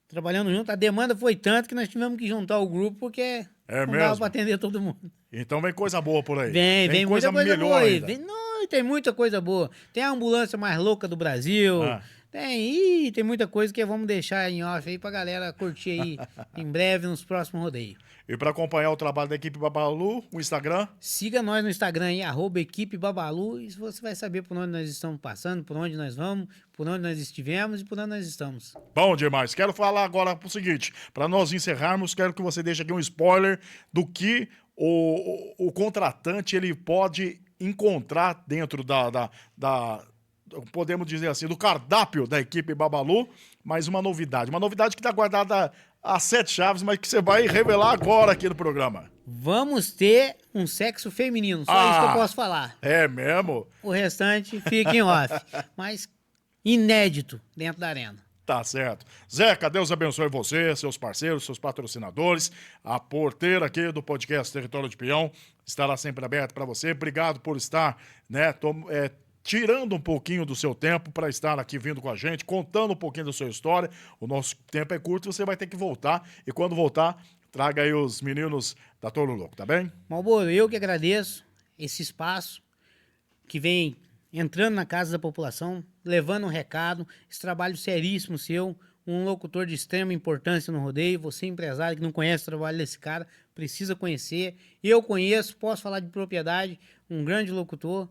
trabalhando junto. A demanda foi tanto que nós tivemos que juntar o grupo, porque É Não dava mesmo? pra atender todo mundo. Então vem coisa boa por aí. Vem muita coisa melhor boa aí. ainda. Não, tem muita coisa boa. Tem a ambulância mais louca do Brasil. Ah. Tem muita coisa que vamos deixar em off aí pra galera curtir aí em breve nos próximos rodeios. E para acompanhar o trabalho da equipe Babalu, o Instagram? Siga nós no Instagram aí, @equipe Babalu, e você vai saber por onde nós estamos passando, por onde nós vamos, por onde nós estivemos e por onde nós estamos. Bom demais. Quero falar agora o seguinte, para nós encerrarmos, quero que você deixe aqui um spoiler do que o contratante ele pode encontrar dentro podemos dizer assim, do cardápio da equipe Babalu, mas uma novidade que está guardada a 7 chaves, mas que você vai revelar agora aqui no programa. Vamos ter um sexo feminino, só isso que eu posso falar. É mesmo? O restante fica em off, mas inédito dentro da arena. Tá certo. Zeca, Deus abençoe você, seus parceiros, seus patrocinadores. A porteira aqui do podcast Território de Peão estará sempre aberta para você. Obrigado por estar, né, tirando um pouquinho do seu tempo para estar aqui vindo com a gente, contando um pouquinho da sua história. O nosso tempo é curto, você vai ter que voltar. E quando voltar, traga aí os meninos da Toro Louco, tá bem? Malboro, eu que agradeço esse espaço que vem entrando na casa da população, levando um recado, esse trabalho seríssimo seu, um locutor de extrema importância no rodeio, você empresário que não conhece o trabalho desse cara, precisa conhecer. Eu conheço, posso falar de propriedade, um grande locutor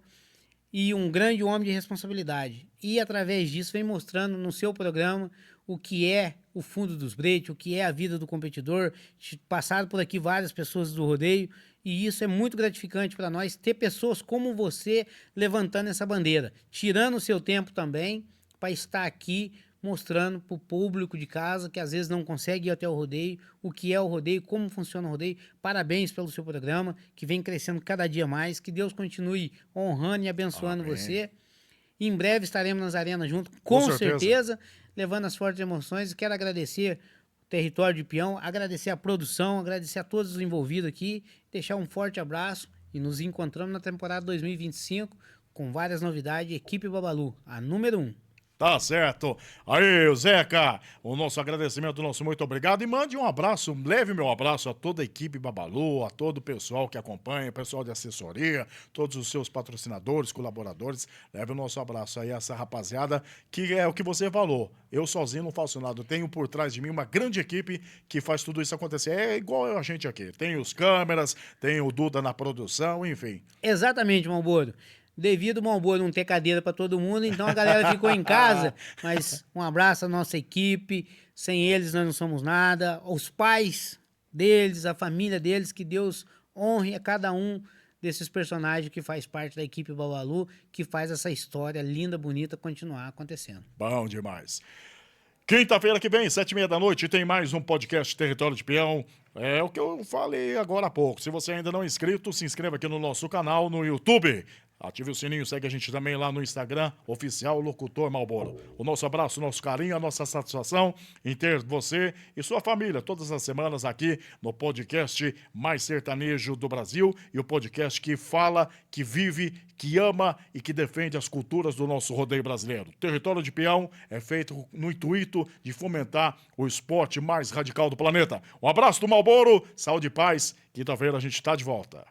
e um grande homem de responsabilidade. E através disso vem mostrando no seu programa o que é o fundo dos bretes, o que é a vida do competidor. Passaram por aqui várias pessoas do rodeio e isso é muito gratificante para nós, ter pessoas como você levantando essa bandeira, tirando o seu tempo também para estar aqui mostrando para o público de casa que às vezes não consegue ir até o rodeio, o que é o rodeio, como funciona o rodeio. Parabéns pelo seu programa, que vem crescendo cada dia mais. Que Deus continue honrando e abençoando você. Em breve estaremos nas arenas juntos, com certeza, levando as fortes emoções. Quero agradecer o Território de Peão, agradecer a produção, agradecer a todos os envolvidos aqui, deixar um forte abraço e nos encontramos na temporada 2025 com várias novidades. Equipe Babalu, a número 1. Tá certo. Aí, Zeca, o nosso agradecimento, o nosso muito obrigado. E mande um abraço, leve meu abraço a toda a equipe Babalu, a todo o pessoal que acompanha, o pessoal de assessoria, todos os seus patrocinadores, colaboradores. Leve o nosso abraço aí a essa rapaziada, que é o que você falou. Eu sozinho não faço nada. Eu tenho por trás de mim uma grande equipe que faz tudo isso acontecer. É igual a gente aqui. Tem os câmeras, tem o Duda na produção, enfim. Exatamente, Malboro. Devido ao Malboro não ter cadeira para todo mundo, então a galera ficou em casa. Mas um abraço à nossa equipe. Sem eles nós não somos nada. Os pais deles, a família deles, que Deus honre a cada um desses personagens que faz parte da equipe Babalu, que faz essa história linda, bonita continuar acontecendo. Bom demais. Quinta-feira que vem, 7h30 da noite, tem mais um podcast Território de Peão. É o que eu falei agora há pouco. Se você ainda não é inscrito, se inscreva aqui no nosso canal no YouTube. Ative o sininho, segue a gente também lá no Instagram, oficial Locutor Malboro. O nosso abraço, o nosso carinho, a nossa satisfação em ter você e sua família todas as semanas aqui no podcast mais sertanejo do Brasil e o podcast que fala, que vive, que ama e que defende as culturas do nosso rodeio brasileiro. O Território de Peão é feito no intuito de fomentar o esporte mais radical do planeta. Um abraço do Malboro, saúde e paz. Quinta-feira a gente está de volta.